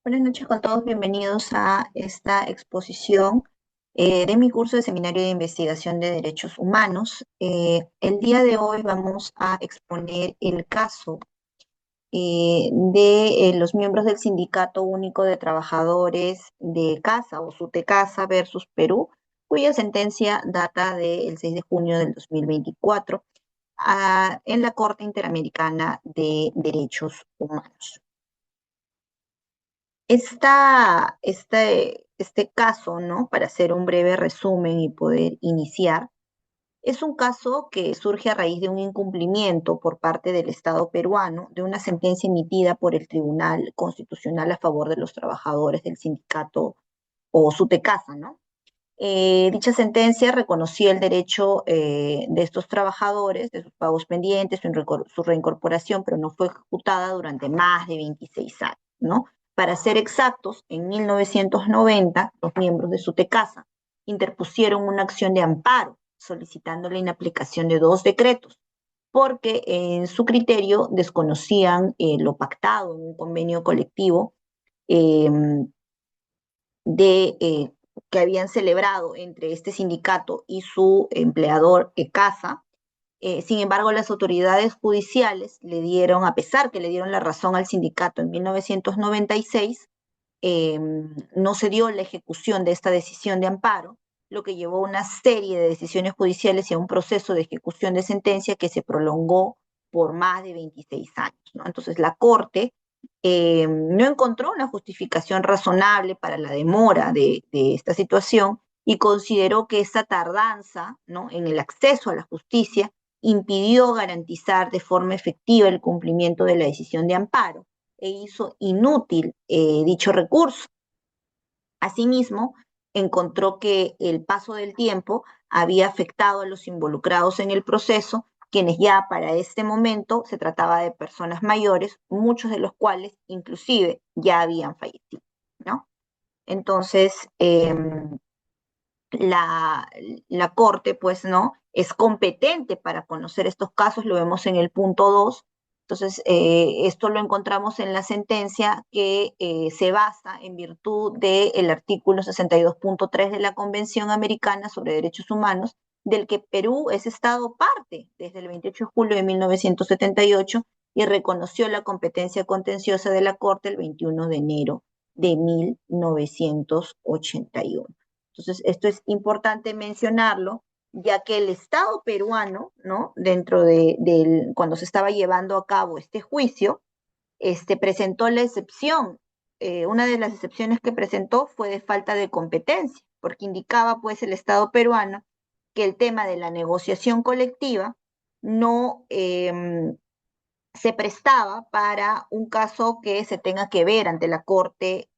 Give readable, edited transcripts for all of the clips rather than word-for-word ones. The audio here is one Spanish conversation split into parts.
Buenas noches con todos, bienvenidos a esta exposición de mi curso de Seminario de Investigación de Derechos Humanos. El día de hoy vamos a exponer el caso de los miembros del Sindicato Único de Trabajadores de Casa o SUTECASA versus Perú, cuya sentencia data del 6 de junio del 2024 en la Corte Interamericana de Derechos Humanos. Este caso, ¿no? Para hacer un breve resumen y poder iniciar, es un caso que surge a raíz de un incumplimiento por parte del Estado peruano de una sentencia emitida por el Tribunal Constitucional a favor de los trabajadores del sindicato o SUTECASA, ¿no? Dicha sentencia reconocía el derecho de estos trabajadores, de sus pagos pendientes, su reincorporación, pero no fue ejecutada durante más de 26 años, ¿no? Para ser exactos, en 1990, los miembros de SUTECASA interpusieron una acción de amparo solicitando la inaplicación de 2 decretos, porque en su criterio desconocían lo pactado en un convenio colectivo eh, de que habían celebrado entre este sindicato y su empleador CASA. Sin embargo, las autoridades judiciales le dieron, a pesar que le dieron la razón al sindicato en 1996, no se dio la ejecución de esta decisión de amparo, lo que llevó a una serie de decisiones judiciales y a un proceso de ejecución de sentencia que se prolongó por más de 26 años, ¿no? Entonces, la Corte no encontró una justificación razonable para la demora de esta situación y consideró que esa tardanza, ¿no?, en el acceso a la justicia impidió garantizar de forma efectiva el cumplimiento de la decisión de amparo e hizo inútil dicho recurso. Asimismo, encontró que el paso del tiempo había afectado a los involucrados en el proceso, quienes ya para este momento se trataba de personas mayores, muchos de los cuales inclusive ya habían fallecido, ¿no? Entonces, la, la Corte, pues, ¿no?, es competente para conocer estos casos, lo vemos en el punto 2. Entonces, esto lo encontramos en la sentencia que se basa en virtud del artículo 62.3 de la Convención Americana sobre Derechos Humanos, del que Perú es Estado parte desde el 28 de julio de 1978 y reconoció la competencia contenciosa de la Corte el 21 de enero de 1981. Entonces, esto es importante mencionarlo, ya que el Estado peruano, ¿no?, dentro cuando se estaba llevando a cabo este juicio, presentó la excepción. Una de las excepciones que presentó fue de falta de competencia, porque indicaba, pues, el Estado peruano que el tema de la negociación colectiva no se prestaba para un caso que se tenga que ver ante la Corte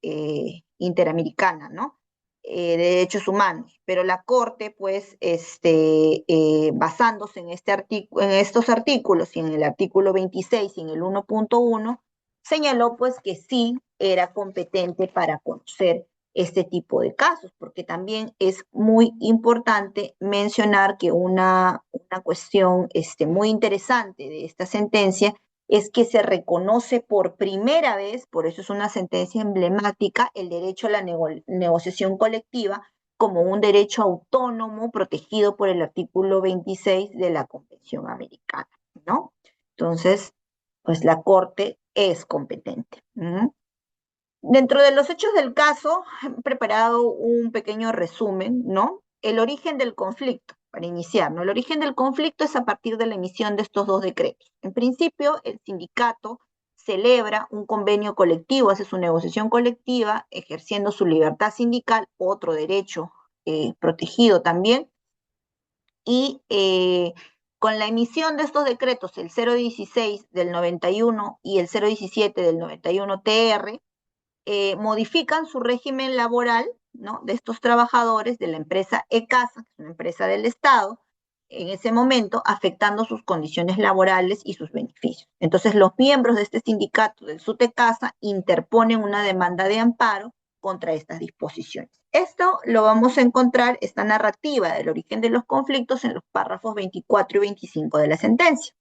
Interamericana, ¿no?, de Derechos Humanos, pero la Corte, pues, basándose en estos artículos y en el artículo 26 y en el 1.1, señaló, pues, que sí era competente para conocer este tipo de casos, porque también es muy importante mencionar que una cuestión muy interesante de esta sentencia es que se reconoce por primera vez, por eso es una sentencia emblemática, el derecho a la negociación colectiva como un derecho autónomo protegido por el artículo 26 de la Convención Americana, ¿no? Entonces, pues la Corte es competente. Dentro de los hechos del caso, he preparado un pequeño resumen, ¿no? El origen del conflicto, para iniciar, ¿no? El origen del conflicto es a partir de la emisión de estos 2 decretos. En principio, el sindicato celebra un convenio colectivo, hace su negociación colectiva, ejerciendo su libertad sindical, otro derecho protegido también, y con la emisión de estos decretos, el 016 del 91 y el 017 del 91 TR, modifican su régimen laboral, ¿no?, de estos trabajadores de la empresa ECASA, que es una empresa del Estado, en ese momento afectando sus condiciones laborales y sus beneficios. Entonces, los miembros de este sindicato del SUTECASA interponen una demanda de amparo contra estas disposiciones. Esto lo vamos a encontrar, esta narrativa del origen de los conflictos, en los párrafos 24 y 25 de la sentencia.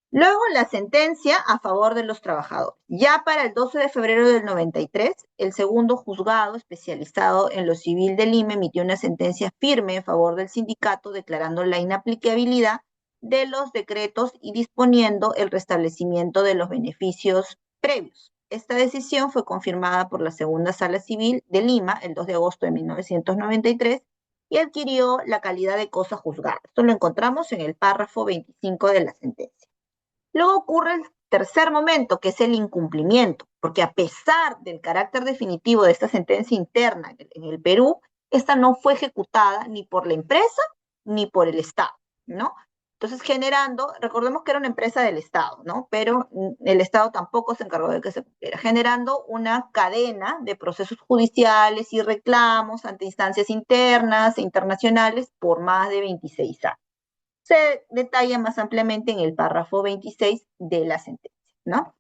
Luego, la sentencia a favor de los trabajadores. Ya para el 12 de febrero del 93, el segundo juzgado especializado en lo civil de Lima emitió una sentencia firme en favor del sindicato, declarando la inaplicabilidad de los decretos y disponiendo el restablecimiento de los beneficios previos. Esta decisión fue confirmada por la Segunda Sala Civil de Lima el 2 de agosto de 1993 y adquirió la calidad de cosa juzgada. Esto lo encontramos en el párrafo 25 de la sentencia. Luego ocurre el tercer momento, que es el incumplimiento, porque a pesar del carácter definitivo de esta sentencia interna en el Perú, esta no fue ejecutada ni por la empresa ni por el Estado, ¿no? Entonces, generando, recordemos que era una empresa del Estado, ¿no? Pero el Estado tampoco se encargó de que se cumpliera, generando una cadena de procesos judiciales y reclamos ante instancias internas e internacionales por más de 26 años. Se detalla más ampliamente en el párrafo 26 de la sentencia, ¿no?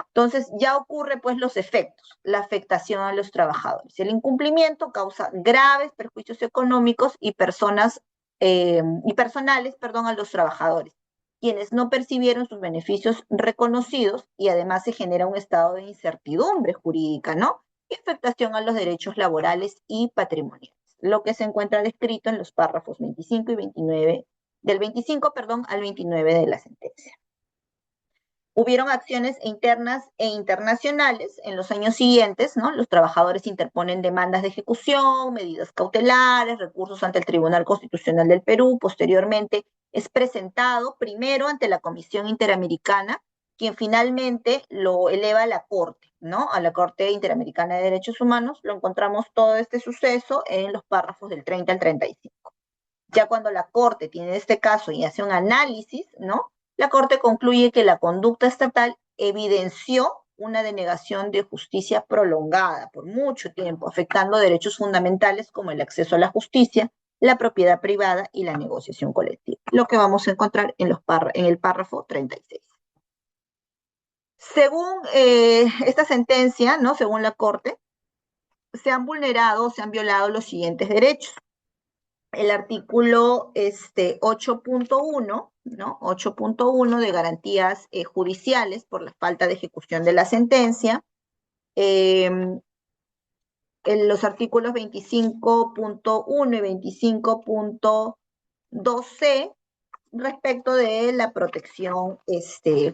Entonces, ya ocurre pues los efectos, la afectación a los trabajadores. El incumplimiento causa graves perjuicios económicos y personales, a los trabajadores, quienes no percibieron sus beneficios reconocidos, y además se genera un estado de incertidumbre jurídica, ¿no? Y afectación a los derechos laborales y patrimoniales, lo que se encuentra descrito en los párrafos 25 y 29, del 25, al 29 de la sentencia. Hubieron acciones internas e internacionales en los años siguientes, ¿no? Los trabajadores interponen demandas de ejecución, medidas cautelares, recursos ante el Tribunal Constitucional del Perú. Posteriormente es presentado primero ante la Comisión Interamericana, quien finalmente lo eleva a la Corte, ¿no? A la Corte Interamericana de Derechos Humanos. Lo encontramos todo este suceso en los párrafos del 30 al 35. Ya cuando la Corte tiene este caso y hace un análisis, ¿no? La Corte concluye que la conducta estatal evidenció una denegación de justicia prolongada por mucho tiempo, afectando derechos fundamentales como el acceso a la justicia, la propiedad privada y la negociación colectiva, lo que vamos a encontrar en el párrafo 36. Según esta sentencia, ¿no? Según la Corte, se han vulnerado, se han violado los siguientes derechos. El artículo 8.1, ¿no? 8.1 de garantías judiciales por la falta de ejecución de la sentencia. En los artículos 25.1 y 25.2c respecto de la protección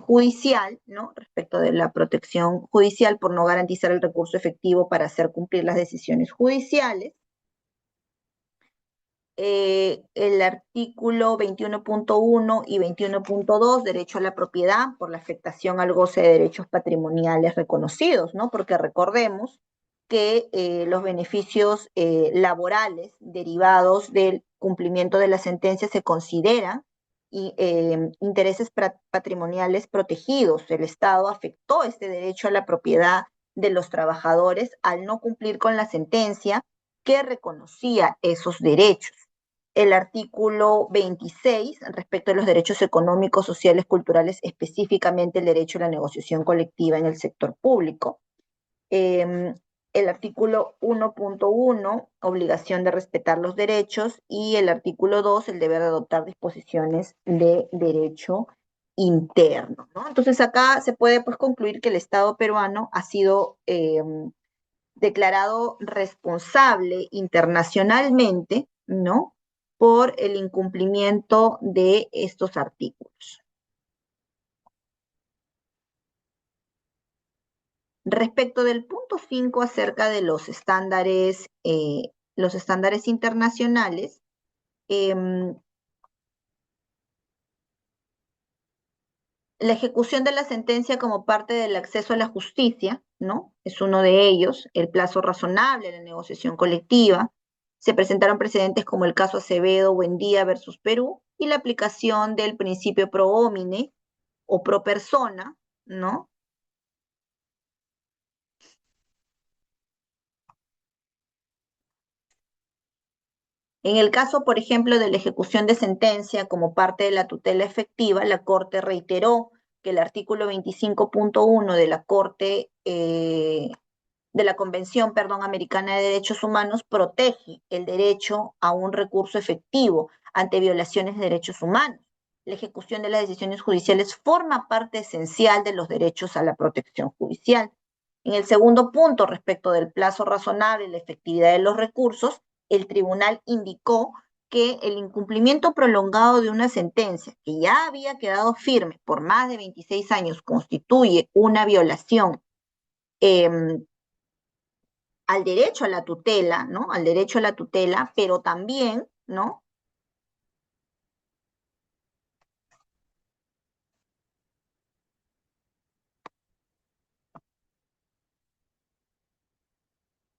judicial, ¿no? Respecto de la protección judicial por no garantizar el recurso efectivo para hacer cumplir las decisiones judiciales. El artículo 21.1 y 21.2, derecho a la propiedad por la afectación al goce de derechos patrimoniales reconocidos, ¿no? Porque recordemos que los beneficios laborales derivados del cumplimiento de la sentencia se consideran intereses patrimoniales protegidos. El Estado afectó este derecho a la propiedad de los trabajadores al no cumplir con la sentencia que reconocía esos derechos. El artículo 26, respecto a los derechos económicos, sociales, culturales, específicamente el derecho a la negociación colectiva en el sector público. El artículo 1.1, obligación de respetar los derechos, y el artículo 2, el deber de adoptar disposiciones de derecho interno, ¿no? Entonces acá se puede pues concluir que el Estado peruano ha sido declarado responsable internacionalmente, ¿no? Por el incumplimiento de estos artículos. Respecto del punto 5 acerca de los estándares internacionales, la ejecución de la sentencia como parte del acceso a la justicia, ¿no? Es uno de ellos, el plazo razonable, la negociación colectiva. Se presentaron precedentes como el caso Acevedo Buendía versus Perú y la aplicación del principio pro homine o pro persona, ¿no? En el caso, por ejemplo, de la ejecución de sentencia como parte de la tutela efectiva, la Corte reiteró que el artículo 25.1 de la Corte de la Convención, perdón, Americana de Derechos Humanos protege el derecho a un recurso efectivo ante violaciones de derechos humanos. La ejecución de las decisiones judiciales forma parte esencial de los derechos a la protección judicial. En el segundo punto, respecto del plazo razonable y la efectividad de los recursos, el tribunal indicó que el incumplimiento prolongado de una sentencia que ya había quedado firme por más de 26 años constituye una violación eh, al derecho a la tutela, ¿no? Al derecho a la tutela, pero también, ¿no?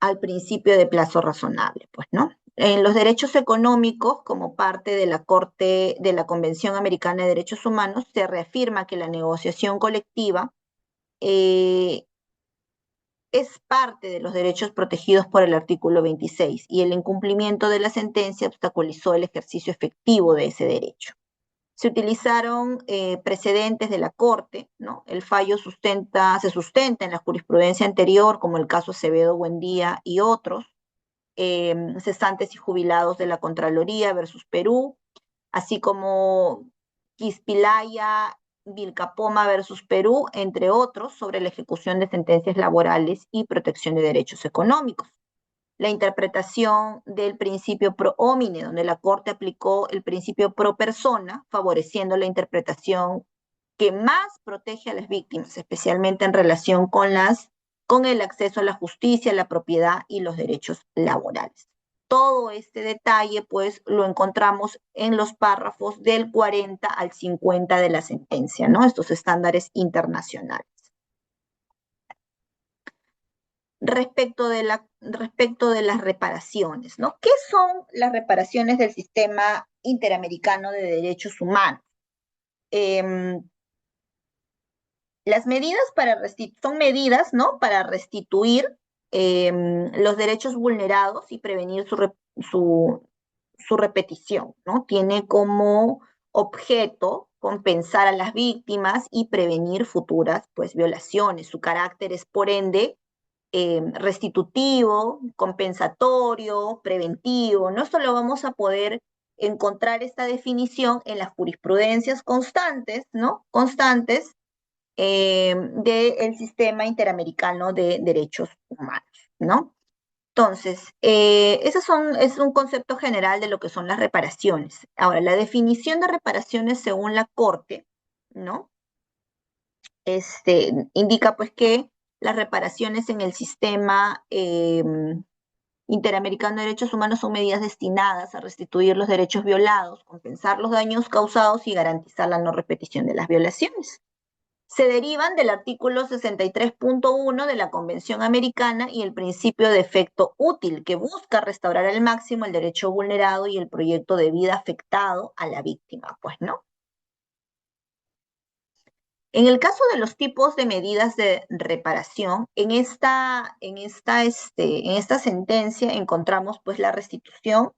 Al principio de plazo razonable, pues, ¿no? En los derechos económicos, como parte de la Corte de la Convención Americana de Derechos Humanos, se reafirma que la negociación colectiva es parte de los derechos protegidos por el artículo 26 y el incumplimiento de la sentencia obstaculizó el ejercicio efectivo de ese derecho. Se utilizaron precedentes de la Corte, ¿no? El fallo se sustenta en la jurisprudencia anterior, como el caso Acevedo Buendía y otros, cesantes y jubilados de la Contraloría versus Perú, así como Quispilaya, Vilcapoma versus Perú, entre otros, sobre la ejecución de sentencias laborales y protección de derechos económicos. La interpretación del principio pro homine, donde la Corte aplicó el principio pro persona, favoreciendo la interpretación que más protege a las víctimas, especialmente en relación con el acceso a la justicia, la propiedad y los derechos laborales. Todo este detalle, pues, lo encontramos en los párrafos del 40 al 50 de la sentencia, ¿no? Estos estándares internacionales. Respecto de las reparaciones, ¿no? ¿Qué son las reparaciones del sistema interamericano de derechos humanos? Eh, las medidas son medidas, ¿no? Para restituir los derechos vulnerados y prevenir su repetición, ¿no? Tiene como objeto compensar a las víctimas y prevenir futuras, pues, violaciones. Su carácter es, por ende, restitutivo, compensatorio, preventivo. No solo vamos a poder encontrar esta definición en las jurisprudencias constantes, ¿no? Constantes del sistema interamericano de derechos humanos, ¿no? Entonces, es un concepto general de lo que son las reparaciones. Ahora, la definición de reparaciones según la Corte, ¿no? Indica pues que las reparaciones en el sistema interamericano de derechos humanos son medidas destinadas a restituir los derechos violados, compensar los daños causados y garantizar la no repetición de las violaciones. Se derivan del artículo 63.1 de la Convención Americana y el principio de efecto útil, que busca restaurar al máximo el derecho vulnerado y el proyecto de vida afectado a la víctima, pues, ¿no? En el caso de los tipos de medidas de reparación, en esta sentencia encontramos pues la restitución,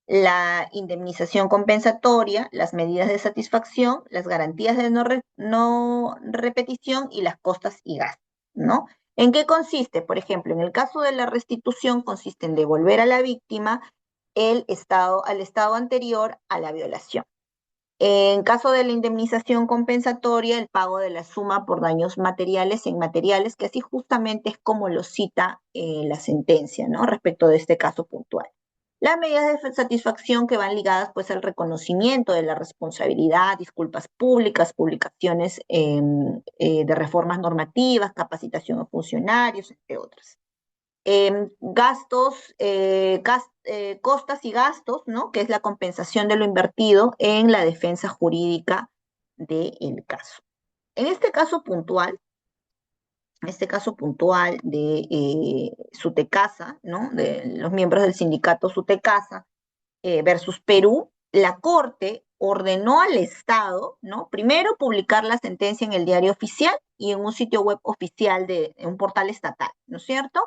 la indemnización compensatoria, las medidas de satisfacción, las garantías de no repetición y las costas y gastos, ¿no? ¿En qué consiste? Por ejemplo, en el caso de la restitución consiste en devolver a la víctima al estado anterior a la violación. En caso de la indemnización compensatoria, el pago de la suma por daños materiales e inmateriales, que así justamente es como lo cita la sentencia, ¿no? Respecto de este caso puntual. Las medidas de satisfacción que van ligadas pues al reconocimiento de la responsabilidad, disculpas públicas, publicaciones de reformas normativas, capacitación a funcionarios, entre otras. Costas y gastos, ¿no? Que es la compensación de lo invertido en la defensa jurídica del caso. En este caso puntual de Sutecasa, ¿no? De los miembros del sindicato Sutecasa versus Perú, la Corte ordenó al Estado, ¿no? Primero publicar la sentencia en el diario oficial y en un sitio web oficial en un portal estatal, ¿no es cierto?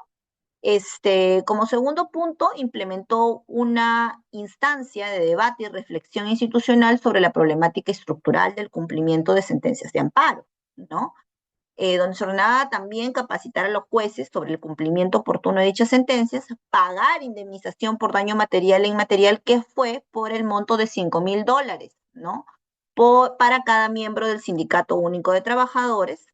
Como segundo punto, implementó una instancia de debate y reflexión institucional sobre la problemática estructural del cumplimiento de sentencias de amparo, ¿no? donde se ordenaba también capacitar a los jueces sobre el cumplimiento oportuno de dichas sentencias, pagar indemnización por daño material e inmaterial, que fue por el monto de $5,000, ¿no? Para cada miembro del Sindicato Único de Trabajadores,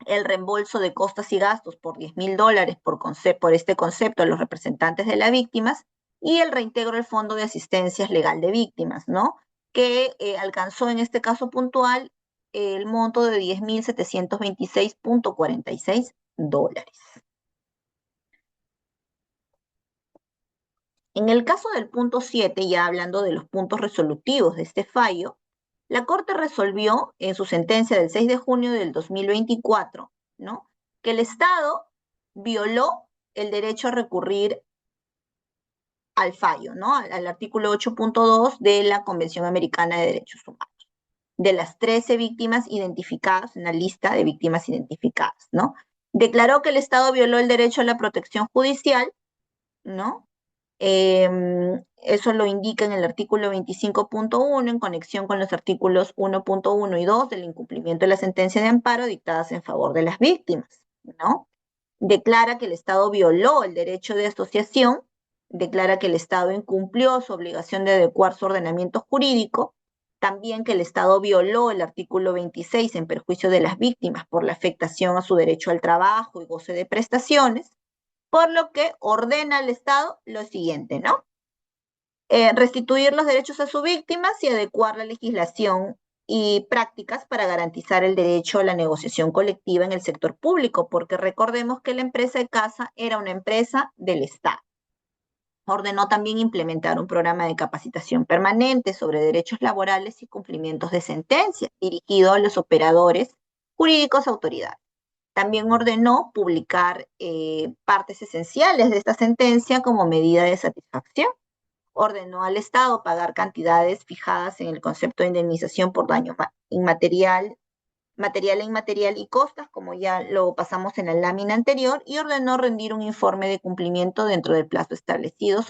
el reembolso de costas y gastos por $10,000 por este concepto a los representantes de las víctimas, y el reintegro del Fondo de Asistencia Legal de Víctimas, ¿no? Que alcanzó en este caso puntual el monto de $10,726.46. En el caso del punto 7, ya hablando de los puntos resolutivos de este fallo, la Corte resolvió en su sentencia del 6 de junio del 2024, ¿no?, que el Estado violó el derecho a recurrir al fallo, ¿no?, al artículo 8.2 de la Convención Americana de Derechos Humanos, de las 13 víctimas identificadas en la lista de víctimas identificadas, ¿no? Declaró que el Estado violó el derecho a la protección judicial, ¿no? Eso lo indica en el artículo 25.1 en conexión con los artículos 1.1 y 2 del incumplimiento de la sentencia de amparo dictadas en favor de las víctimas, ¿no? Declara que el Estado violó el derecho de asociación, declara que el Estado incumplió su obligación de adecuar su ordenamiento jurídico, también que el Estado violó el artículo 26 en perjuicio de las víctimas por la afectación a su derecho al trabajo y goce de prestaciones, por lo que ordena al Estado lo siguiente, ¿no? Restituir los derechos a sus víctimas y adecuar la legislación y prácticas para garantizar el derecho a la negociación colectiva en el sector público, porque recordemos que la empresa de casa era una empresa del Estado. Ordenó también implementar un programa de capacitación permanente sobre derechos laborales y cumplimientos de sentencias, dirigido a los operadores jurídicos autoridades. También ordenó publicar partes esenciales de esta sentencia como medida de satisfacción. Ordenó al Estado pagar cantidades fijadas en el concepto de indemnización por daño material e inmaterial y costas, como ya lo pasamos en la lámina anterior, y ordenó rendir un informe de cumplimiento dentro del plazo establecido,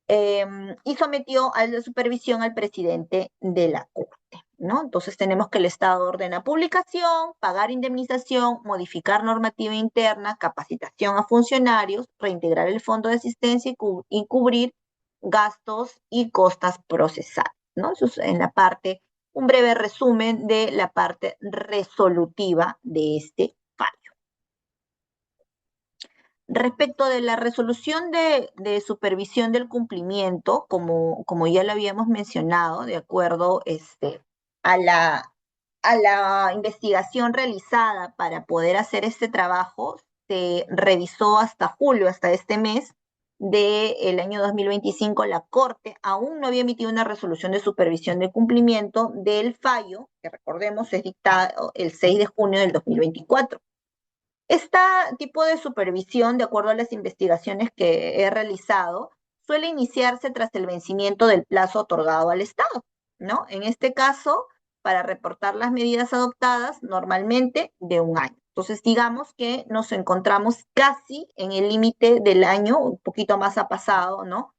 y sometió a la supervisión al presidente de la Corte, ¿no? Entonces tenemos que el Estado ordena publicación, pagar indemnización, modificar normativa interna, capacitación a funcionarios, reintegrar el fondo de asistencia y cubrir gastos y costas procesales, ¿no? Eso es en la parte, un breve resumen de la parte resolutiva de este fallo. Respecto de la resolución de supervisión del cumplimiento, como ya lo habíamos mencionado, de acuerdo a la investigación realizada para poder hacer este trabajo, se revisó hasta julio, hasta este mes del año 2025, la Corte aún no había emitido una resolución de supervisión de cumplimiento del fallo, que recordemos es dictado el 6 de junio del 2024. Este tipo de supervisión, de acuerdo a las investigaciones que he realizado, suele iniciarse tras el vencimiento del plazo otorgado al Estado, ¿no? En este caso, para reportar las medidas adoptadas, normalmente de un año. Entonces, digamos que nos encontramos casi en el límite del año, un poquito más ha pasado, ¿no?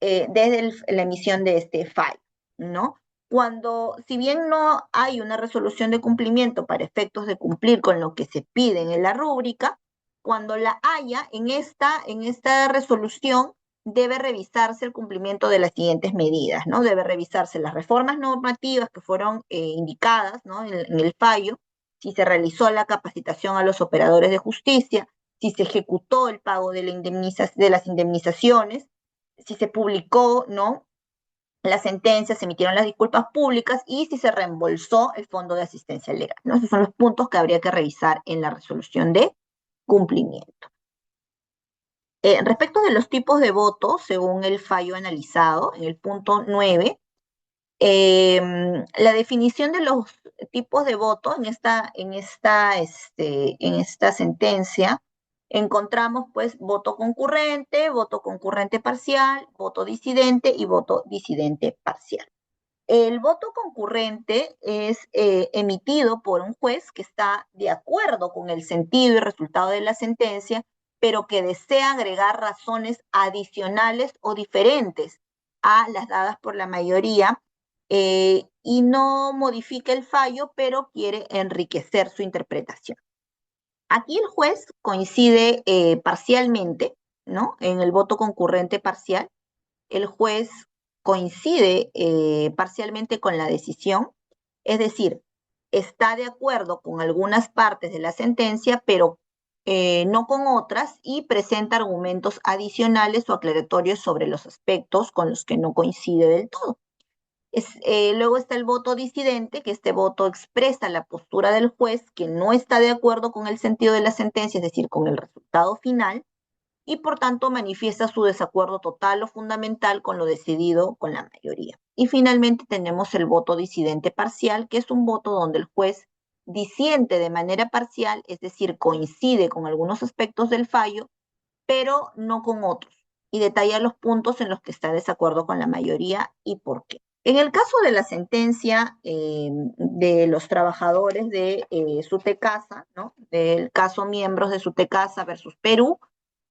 Desde la emisión de este fallo, ¿no? Cuando, si bien no hay una resolución de cumplimiento para efectos de cumplir con lo que se pide en la rúbrica, cuando la haya, en esta resolución debe revisarse el cumplimiento de las siguientes medidas, ¿no? Debe revisarse las reformas normativas que fueron indicadas, ¿no?, en el fallo, si se realizó la capacitación a los operadores de justicia, si se ejecutó el pago de las indemnizaciones, si se publicó, ¿no?, la sentencia, se emitieron las disculpas públicas y si se reembolsó el fondo de asistencia legal, ¿no? Esos son los puntos que habría que revisar en la resolución de cumplimiento. Respecto de los tipos de votos, según el fallo analizado, en el punto 9, la definición de los tipos de voto en esta sentencia encontramos pues voto concurrente parcial, voto disidente y voto disidente parcial. El voto concurrente es emitido por un juez que está de acuerdo con el sentido y resultado de la sentencia, pero que desea agregar razones adicionales o diferentes a las dadas por la mayoría y no modifica el fallo, pero quiere enriquecer su interpretación. Aquí el juez coincide parcialmente, ¿no? En el voto concurrente parcial, el juez coincide parcialmente con la decisión, es decir, está de acuerdo con algunas partes de la sentencia, pero no con otras, y presenta argumentos adicionales o aclaratorios sobre los aspectos con los que no coincide del todo. Luego está el voto disidente, que este voto expresa la postura del juez que no está de acuerdo con el sentido de la sentencia, es decir, con el resultado final, y por tanto manifiesta su desacuerdo total o fundamental con lo decidido con la mayoría. Y finalmente tenemos el voto disidente parcial, que es un voto donde el juez disiente de manera parcial, es decir, coincide con algunos aspectos del fallo, pero no con otros, y detalla los puntos en los que está de desacuerdo con la mayoría y por qué. En el caso de la sentencia de los trabajadores de Sutecasa, ¿no? Del caso miembros de Sutecasa versus Perú,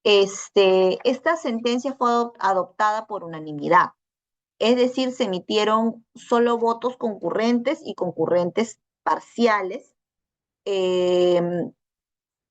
esta sentencia fue adoptada por unanimidad, es decir, se emitieron solo votos concurrentes y concurrentes parciales.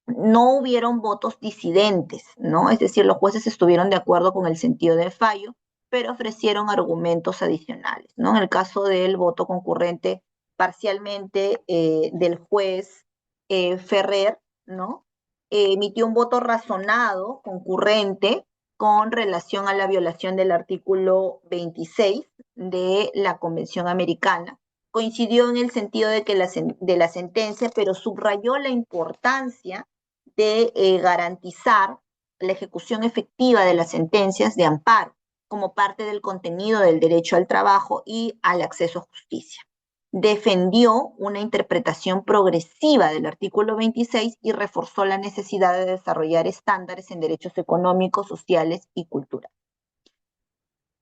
No hubieron votos disidentes, ¿no? Es decir, los jueces estuvieron de acuerdo con el sentido del fallo, pero ofrecieron argumentos adicionales, ¿no? En el caso del voto concurrente parcialmente del juez Ferrer, ¿no? Emitió un voto razonado, concurrente, con relación a la violación del artículo 26 de la Convención Americana. Coincidió en el sentido de la sentencia, pero subrayó la importancia de garantizar la ejecución efectiva de las sentencias de amparo como parte del contenido del derecho al trabajo y al acceso a justicia. Defendió una interpretación progresiva del artículo 26 y reforzó la necesidad de desarrollar estándares en derechos económicos, sociales y culturales.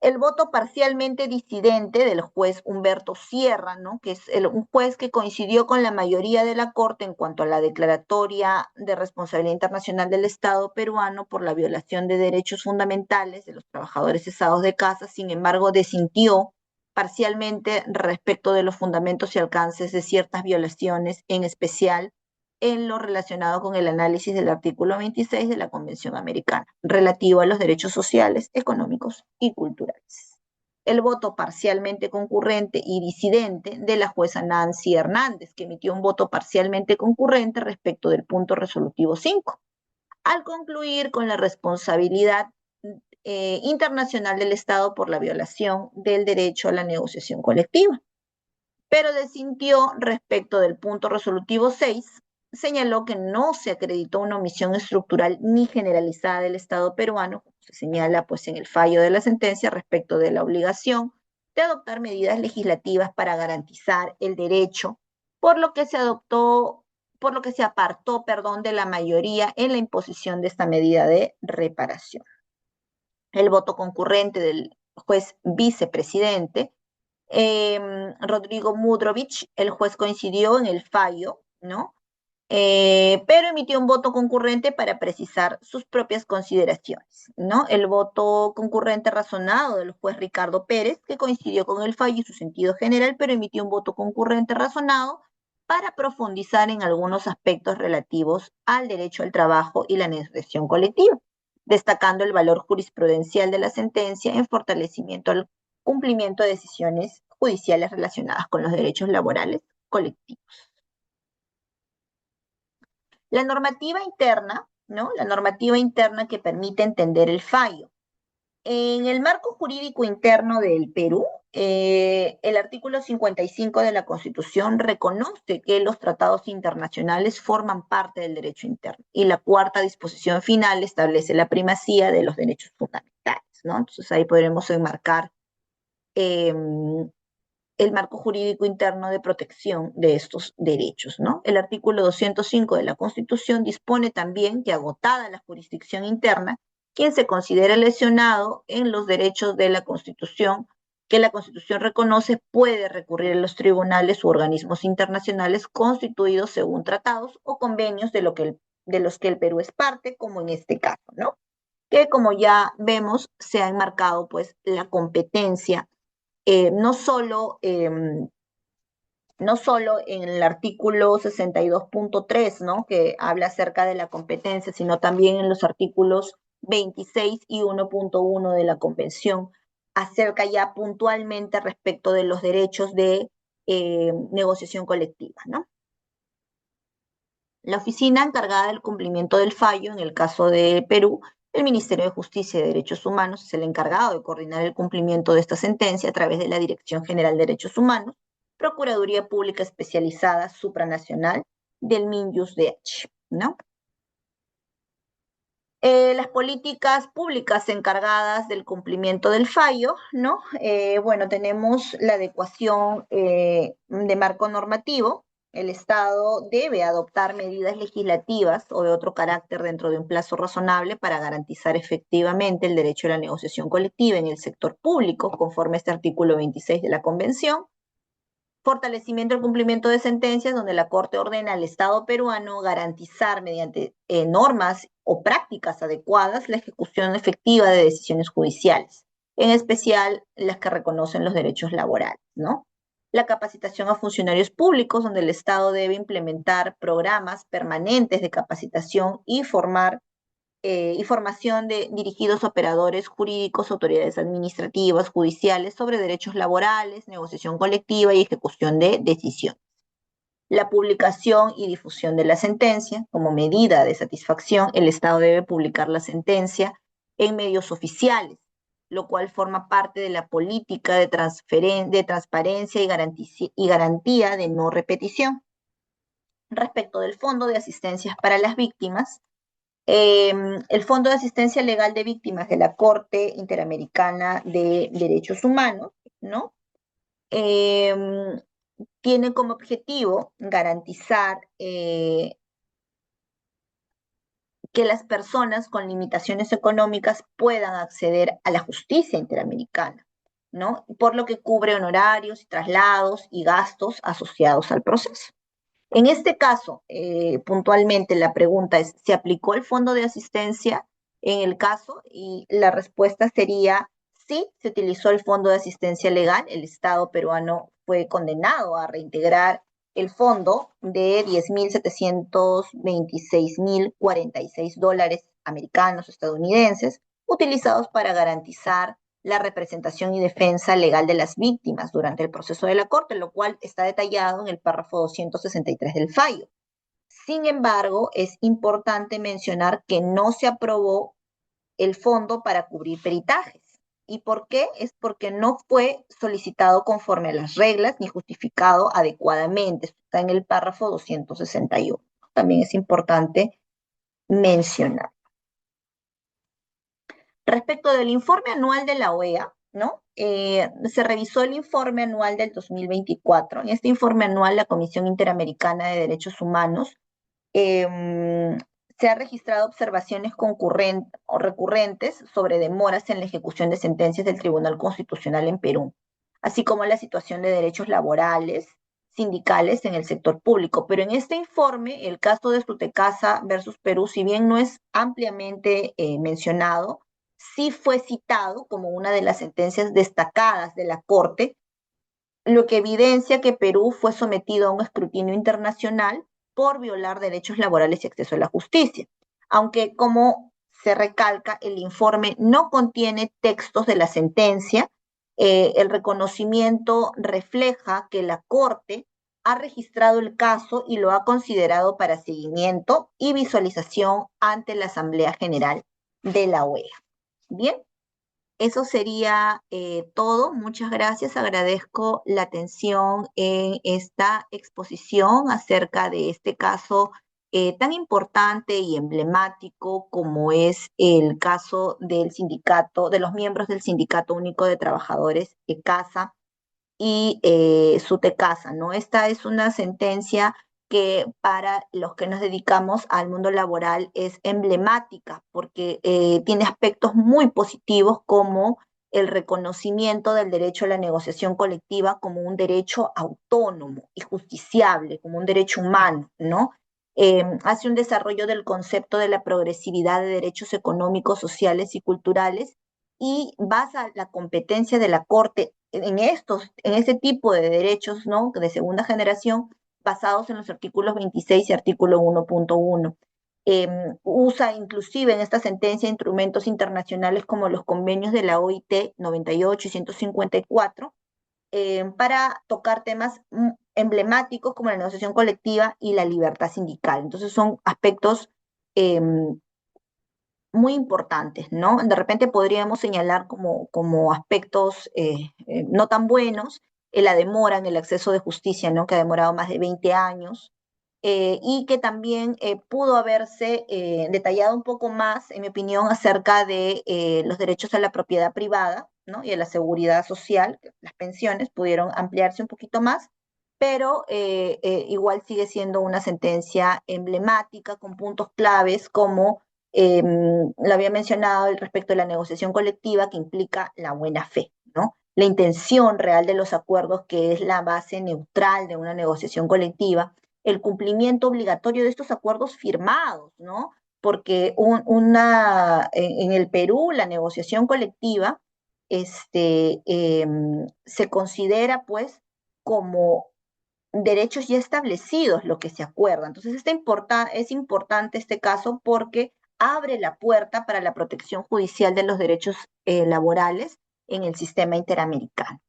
El voto parcialmente disidente del juez Humberto Sierra, ¿no? Que es un juez que coincidió con la mayoría de la Corte en cuanto a la declaratoria de responsabilidad internacional del Estado peruano por la violación de derechos fundamentales de los trabajadores cesados de casa, sin embargo, disintió parcialmente respecto de los fundamentos y alcances de ciertas violaciones, en especial en lo relacionado con el análisis del artículo 26 de la Convención Americana, relativo a los derechos sociales, económicos y culturales. El voto parcialmente concurrente y disidente de la jueza Nancy Hernández, que emitió un voto parcialmente concurrente respecto del punto resolutivo 5, al concluir con la responsabilidad internacional del Estado por la violación del derecho a la negociación colectiva, pero disintió respecto del punto resolutivo 6, señaló que no se acreditó una omisión estructural ni generalizada del Estado peruano, como se señala pues en el fallo de la sentencia respecto de la obligación de adoptar medidas legislativas para garantizar el derecho, por lo que se apartó, de la mayoría en la imposición de esta medida de reparación. El voto concurrente del juez vicepresidente Rodrigo Mudrovich, el juez coincidió en el fallo, ¿no? Pero emitió un voto concurrente para precisar sus propias consideraciones, ¿no? El voto concurrente razonado del juez Ricardo Pérez, que coincidió con el fallo y su sentido general, pero emitió un voto concurrente razonado para profundizar en algunos aspectos relativos al derecho al trabajo y la negociación colectiva, destacando el valor jurisprudencial de la sentencia en fortalecimiento al cumplimiento de decisiones judiciales relacionadas con los derechos laborales colectivos. La normativa interna, ¿no? La normativa interna que permite entender el fallo. En el marco jurídico interno del Perú, el artículo 55 de la Constitución reconoce que los tratados internacionales forman parte del derecho interno y la cuarta disposición final establece la primacía de los derechos fundamentales, ¿no? Entonces ahí podremos enmarcar el marco jurídico interno de protección de estos derechos, ¿no? El artículo 205 de la Constitución dispone también que, agotada la jurisdicción interna, quien se considera lesionado en los derechos de la Constitución, que la Constitución reconoce, puede recurrir a los tribunales u organismos internacionales constituidos según tratados o convenios de los que el Perú es parte, como en este caso, ¿no? Que, como ya vemos, se ha enmarcado pues la competencia no solo no solo en el artículo 62.3, ¿no? Que habla acerca de la competencia, sino también en los artículos 26 y 1.1 de la Convención, acerca ya puntualmente respecto de los derechos de negociación colectiva, ¿no? La oficina encargada del cumplimiento del fallo, en el caso de Perú, el Ministerio de Justicia y Derechos Humanos es el encargado de coordinar el cumplimiento de esta sentencia a través de la Dirección General de Derechos Humanos, Procuraduría Pública Especializada Supranacional del MINJUSDH, ¿no? Las políticas públicas encargadas del cumplimiento del fallo, ¿no? Bueno, tenemos la adecuación de marco normativo. El Estado debe adoptar medidas legislativas o de otro carácter dentro de un plazo razonable para garantizar efectivamente el derecho a la negociación colectiva en el sector público, conforme a este artículo 26 de la Convención. Fortalecimiento del cumplimiento de sentencias, donde la Corte ordena al Estado peruano garantizar mediante normas o prácticas adecuadas la ejecución efectiva de decisiones judiciales, en especial las que reconocen los derechos laborales, ¿no? La capacitación a funcionarios públicos, donde el Estado debe implementar programas permanentes de capacitación y formación de dirigidos a operadores jurídicos, autoridades administrativas, judiciales, sobre derechos laborales, negociación colectiva y ejecución de decisiones. La publicación y difusión de la sentencia. Como medida de satisfacción, el Estado debe publicar la sentencia en medios oficiales, lo cual forma parte de la política de transparencia y garantía de no repetición. Respecto del Fondo de Asistencias para las Víctimas, el Fondo de Asistencia Legal de Víctimas de la Corte Interamericana de Derechos Humanos, ¿no? Tiene como objetivo garantizar que las personas con limitaciones económicas puedan acceder a la justicia interamericana, ¿no? Por lo que cubre honorarios, traslados y gastos asociados al proceso. En este caso, puntualmente la pregunta es, ¿se aplicó el fondo de asistencia en el caso? Y la respuesta sería, sí, se utilizó el fondo de asistencia legal. El Estado peruano fue condenado a reintegrar el fondo de 10.726.046 dólares americanos estadounidenses, utilizados para garantizar la representación y defensa legal de las víctimas durante el proceso de la Corte, lo cual está detallado en el párrafo 263 del fallo. Sin embargo, es importante mencionar que no se aprobó el fondo para cubrir peritajes. ¿Y por qué? Es porque no fue solicitado conforme a las reglas ni justificado adecuadamente. Esto está en el párrafo 261. También es importante mencionar. Respecto del informe anual de la OEA, ¿no? Se revisó el informe anual del 2024. En este informe anual, la Comisión Interamericana de Derechos Humanos se han registrado observaciones recurrentes sobre demoras en la ejecución de sentencias del Tribunal Constitucional en Perú, así como la situación de derechos laborales, sindicales en el sector público. Pero en este informe, el caso de Sutecasa versus Perú, si bien no es ampliamente mencionado, sí fue citado como una de las sentencias destacadas de la Corte, lo que evidencia que Perú fue sometido a un escrutinio internacional por violar derechos laborales y acceso a la justicia. Aunque, como se recalca, el informe no contiene textos de la sentencia, el reconocimiento refleja que la Corte ha registrado el caso y lo ha considerado para seguimiento y visualización ante la Asamblea General de la OEA. Bien, eso sería todo. Muchas gracias. Agradezco la atención en esta exposición acerca de este caso tan importante y emblemático como es el caso del sindicato, de los miembros del Sindicato Único de Trabajadores CASA y Sutecasa, ¿no? Esta es una sentencia que para los que nos dedicamos al mundo laboral es emblemática porque tiene aspectos muy positivos como el reconocimiento del derecho a la negociación colectiva como un derecho autónomo y justiciable, como un derecho humano, ¿no? Hace un desarrollo del concepto de la progresividad de derechos económicos, sociales y culturales y basa la competencia de la Corte en este tipo de derechos, ¿no? De segunda generación, basados en los artículos 26 y artículo 1.1. Usa inclusive en esta sentencia instrumentos internacionales como los convenios de la OIT 98 y 154 para tocar temas emblemáticos como la negociación colectiva y la libertad sindical. Entonces son aspectos eh, muy importantes, ¿no? De repente podríamos señalar como aspectos no tan buenos la demora en el acceso de justicia, ¿no? Que ha demorado más de 20 años y que también pudo haberse detallado un poco más, en mi opinión, acerca de los derechos a la propiedad privada, ¿no? Y a la seguridad social, las pensiones pudieron ampliarse un poquito más, pero igual sigue siendo una sentencia emblemática con puntos claves como lo había mencionado respecto a la negociación colectiva que implica la buena fe, ¿no? La intención real de los acuerdos, que es la base neutral de una negociación colectiva, el cumplimiento obligatorio de estos acuerdos firmados, ¿no? Porque en el Perú la negociación colectiva se considera pues como derechos ya establecidos lo que se acuerda. Entonces es importante este caso porque abre la puerta para la protección judicial de los derechos laborales en el sistema interamericano.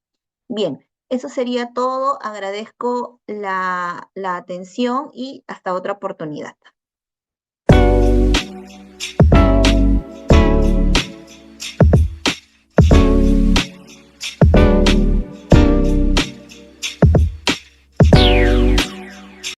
Bien, eso sería todo. Agradezco la atención y hasta otra oportunidad.